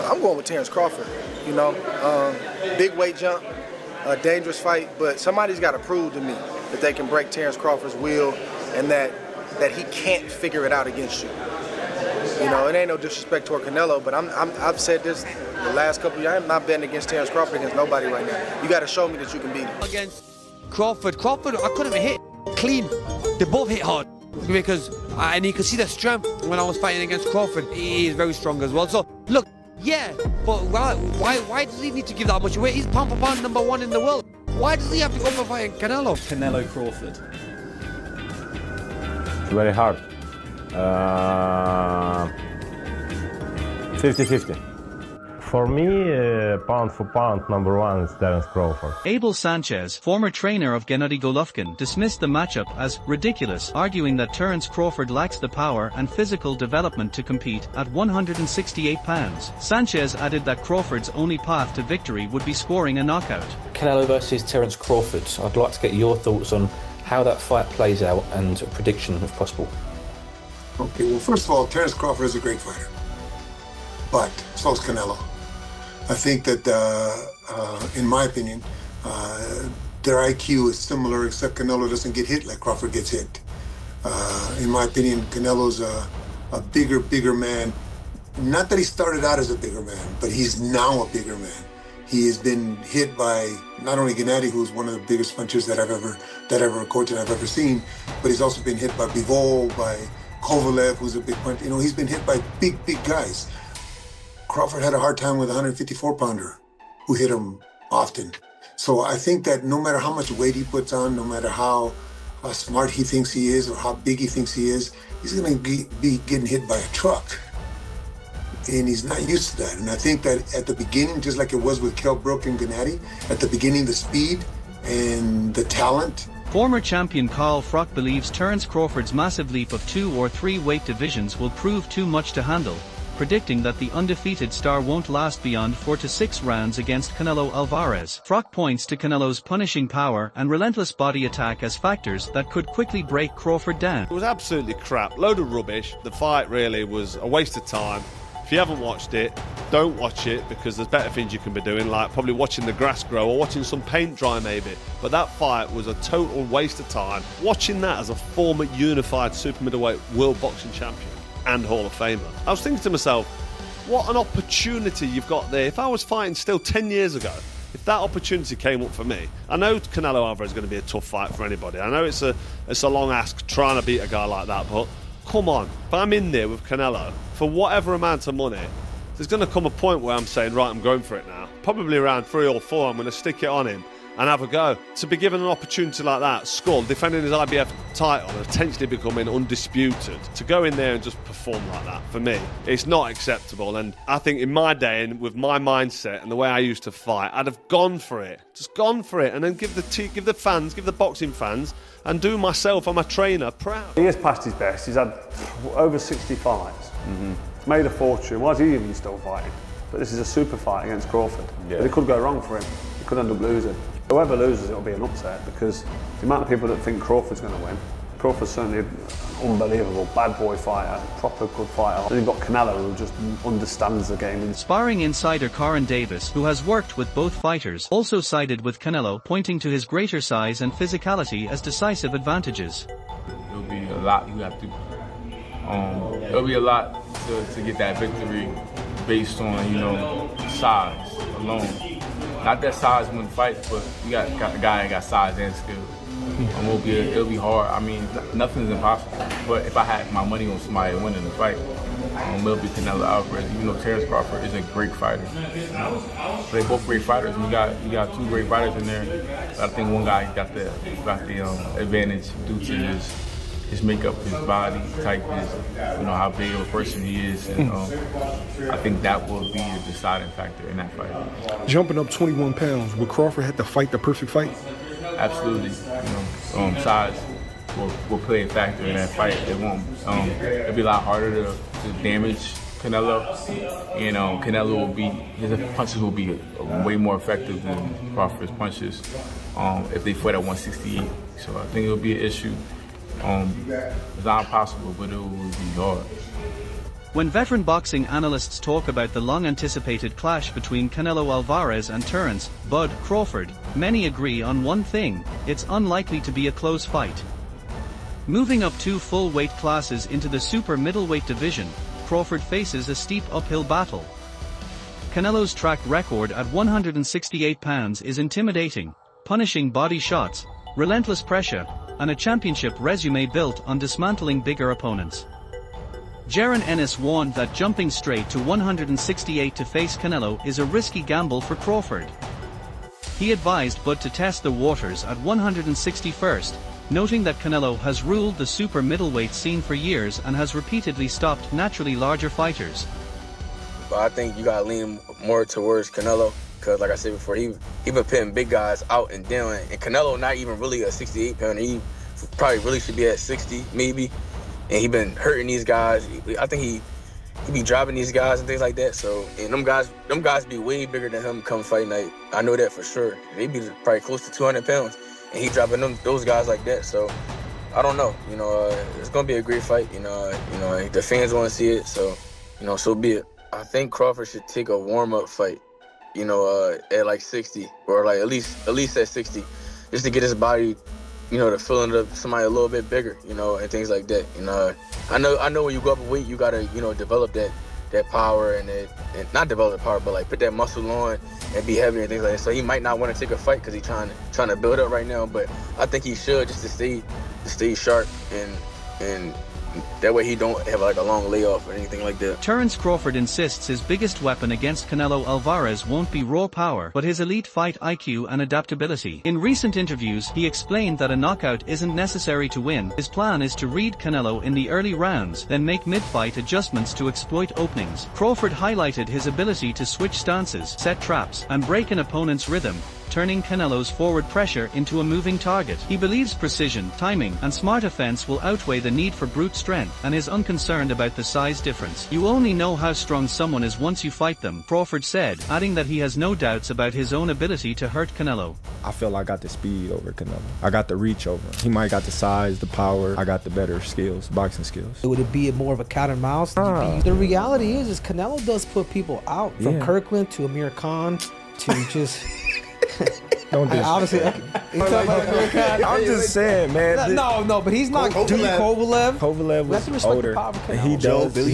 I'm going with Terence Crawford. You know, big weight jump, a dangerous fight, but somebody's got to prove to me that they can break Terence Crawford's will and that he can't figure it out against you. You know, it ain't no disrespect toward Canelo, but I've said this the last couple of years. I'm not betting against Terence Crawford against nobody right now. You got to show me that you can beat him. Against Crawford, I couldn't even hit clean. They both hit hard because, and you could see the strength when I was fighting against Crawford. He is very strong as well. So look, yeah, but why does he need to give that much away? He's pound for pound #1 in the world. Why does he have to go for fighting Canelo? Canelo Crawford. It's very hard. 50-50. For me, pound for pound, #1 is Terence Crawford. Abel Sanchez, former trainer of Gennady Golovkin, dismissed the matchup as ridiculous, arguing that Terence Crawford lacks the power and physical development to compete at 168 pounds. Sanchez added that Crawford's only path to victory would be scoring a knockout. Canelo versus Terence Crawford. I'd like to get your thoughts on how that fight plays out and a prediction if possible. Okay, well, first of all, Terence Crawford is a great fighter, but so is Canelo. I think that, in my opinion, their IQ is similar, except Canelo doesn't get hit like Crawford gets hit. In my opinion, Canelo's a bigger man. Not that he started out as a bigger man, but he's now a bigger man. He has been hit by not only Gennady, who's one of the biggest punchers that a coach I've ever seen, but he's also been hit by Bivol, by Kovalev, who's a big puncher. You know, he's been hit by big guys. Crawford had a hard time with a 154-pounder who hit him often. So I think that no matter how much weight he puts on, no matter how smart he thinks he is or how big he thinks he is, he's going to be getting hit by a truck. And he's not used to that. And I think that at the beginning, just like it was with Kell Brook and Gennady, at the beginning, the speed and the talent. Former champion Carl Froch believes Terence Crawford's massive leap of 2 or 3 weight divisions will prove too much to handle, predicting that the undefeated star won't last beyond 4 to 6 rounds against Canelo Alvarez. Froch points to Canelo's punishing power and relentless body attack as factors that could quickly break Crawford down. It was absolutely crap, load of rubbish. The fight really was a waste of time. If you haven't watched it, don't watch it because there's better things you can be doing, like probably watching the grass grow or watching some paint dry maybe. But that fight was a total waste of time. Watching that as a former unified super middleweight world boxing champion and Hall of Famer, I was thinking to myself, what an opportunity you've got there. If I was fighting still 10 years ago, if that opportunity came up for me, I know Canelo Alvarez is going to be a tough fight for anybody. I know it's a long ask trying to beat a guy like that, but come on, if I'm in there with Canelo for whatever amount of money, there's going to come a point where I'm saying, right, I'm going for it now. Probably around 3 or 4, I'm going to stick it on him and have a go. To be given an opportunity like that, Skull, defending his IBF title and potentially becoming undisputed, to go in there and just perform like that, for me, it's not acceptable. And I think in my day and with my mindset and the way I used to fight, I'd have gone for it. Just gone for it and then give the fans, give the boxing fans, and do myself and my trainer proud. He has passed his best. He's had over 60 fights. He's made a fortune. Why is he even still fighting? But this is a super fight against Crawford. Yeah. But it could go wrong for him. He could end up losing. Whoever loses, it'll be an upset because the amount of people that think Crawford's going to win. Crawford's certainly an unbelievable bad boy fighter, proper good fighter. Then you've got Canelo, who just understands the game. Sparring insider Karan Davis, who has worked with both fighters, also sided with Canelo, pointing to his greater size and physicality as decisive advantages. It'll be a lot you have to. It'll be a lot to get that victory based on size alone. Not that size wouldn't fight, but you got a guy that got size and skill. It'll be hard. I mean, nothing's impossible. But if I had my money on somebody winning the fight, it'll be Canelo Alvarez. Even though Terence Crawford is a great fighter, they both great fighters. And you got 2 great fighters in there. But I think one guy got the advantage due to his makeup, his body type, how big of a person he is. And I think that will be the deciding factor in that fight. Jumping up 21 pounds, would Crawford have to fight the perfect fight? Absolutely. Size will play a factor in that fight. It'll be a lot harder to damage Canelo. Canelo his punches will be way more effective than Crawford's punches if they fight at 168. So I think it'll be an issue. It's not impossible, but it will be hard. When veteran boxing analysts talk about the long-anticipated clash between Canelo Alvarez and Terence "Bud" Crawford, many agree on one thing: it's unlikely to be a close fight. Moving up 2 full weight classes into the super middleweight division, Crawford faces a steep uphill battle. Canelo's track record at 168 pounds is intimidating, punishing body shots, relentless pressure, and a championship resume built on dismantling bigger opponents. Jaron Ennis warned that jumping straight to 168 to face Canelo is a risky gamble for Crawford. He advised Bud to test the waters at 161st, noting that Canelo has ruled the super middleweight scene for years and has repeatedly stopped naturally larger fighters. But I think you gotta lean more towards Canelo, because like I said before, he been putting big guys out and down, and Canelo not even really a 68 pounder. He probably really should be at 60 maybe, and he been hurting these guys. I think he be dropping these guys and things like that. So, and them guys be way bigger than him come fight night. I know that for sure. They be probably close to 200 pounds, and he dropping those guys like that. So I don't know. It's gonna be a great fight. The fans want to see it, so so be it. I think Crawford should take a warm-up fight, at like 60, or like at least at 60, just to get his body, to filling up somebody a little bit bigger, and things like that. I know when you go up in weight, you gotta, develop that power and not develop the power, but like put that muscle on and be heavy and things like that. So he might not want to take a fight because he's trying to build up right now, but I think he should, just to stay sharp and that way he don't have like a long layoff or anything like that. Terence Crawford insists his biggest weapon against Canelo Alvarez won't be raw power, but his elite fight IQ and adaptability. In recent interviews, he explained that a knockout isn't necessary to win. His plan is to read Canelo in the early rounds, then make mid-fight adjustments to exploit openings. Crawford highlighted his ability to switch stances, set traps, and break an opponent's rhythm, turning Canelo's forward pressure into a moving target. He believes precision, timing, and smart offense will outweigh the need for brute strength, and is unconcerned about the size difference. "You only know how strong someone is once you fight them," Crawford said, adding that he has no doubts about his own ability to hurt Canelo. I feel I got the speed over Canelo. I got the reach over him. He might got the size, the power. I got the better skills, boxing skills. Would it be more of a cat and mouse? The reality is Canelo does put people out, from Kirkland to Amir Khan to just... Don't do obviously, I'm just saying, man. No, but he's not. Kovalev was older. He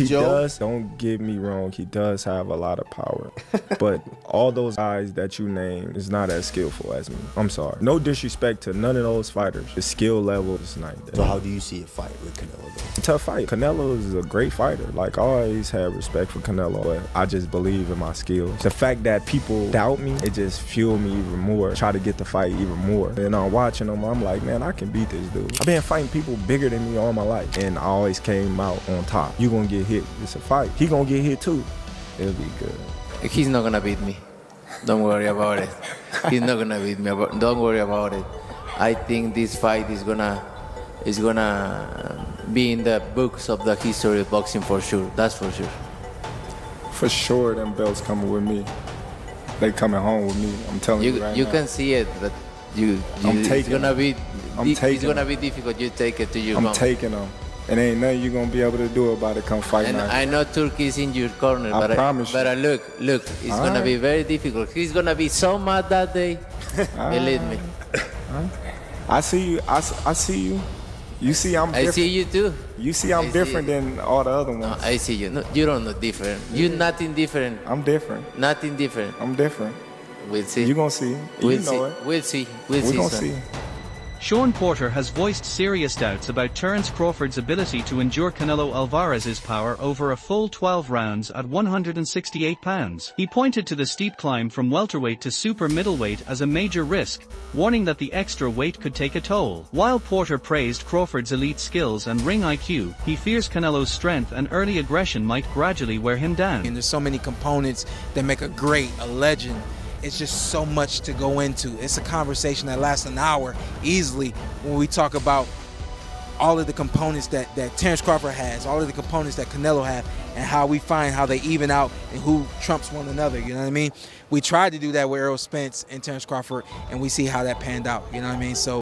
does. Don't get me wrong. He does have a lot of power, but all those guys that you name is not as skillful as me. I'm sorry. No disrespect to none of those fighters. The skill level is not there. So how do you see a fight with Canelo? It's a tough fight. Canelo is a great fighter. Like, I always had respect for Canelo, but I just believe in my skills. The fact that people doubt me, it just fueled me even more. Try to get the fight even more. And I'm watching him, I'm like, man, I can beat this dude. I've been fighting people bigger than me all my life, and I always came out on top. You gonna get hit. It's a fight. He gonna get hit too. It'll be good. He's not gonna beat me. Don't worry about it. He's not gonna beat me. Don't worry about it. I think this fight is gonna be in the books of the history of boxing for sure. That's for sure. For sure, them belts coming with me. They coming home with me. I'm telling you right now. You can see it, but it's gonna be difficult. You take it to your home. I'm taking them. And ain't nothing you gonna be able to do about it come fight night. I know Turkey is in your corner, I promise you. But look, it's gonna be very difficult. He's gonna be so mad that day. Believe me. I see you. I see you. You see I'm different. I see you too. You see I'm different than all the other ones. No, I see you. No, you don't look different. You're nothing different. I'm different. Nothing different. I'm different. We'll see. You're gonna see. We'll you know see. it. We'll see. We're gonna son. see. Sean Porter has voiced serious doubts about Terence Crawford's ability to endure Canelo Alvarez's power over a full 12 rounds at 168 pounds. He pointed to the steep climb from welterweight to super middleweight as a major risk, warning that the extra weight could take a toll. While Porter praised Crawford's elite skills and ring IQ, he fears Canelo's strength and early aggression might gradually wear him down. And there's so many components that make a legend. It's just so much to go into. It's a conversation that lasts an hour easily when we talk about all of the components that Terence Crawford has, all of the components that Canelo have, and how we find how they even out and who trumps one another, you know what I mean? We tried to do that with Errol Spence and Terence Crawford, and we see how that panned out, you know what I mean? So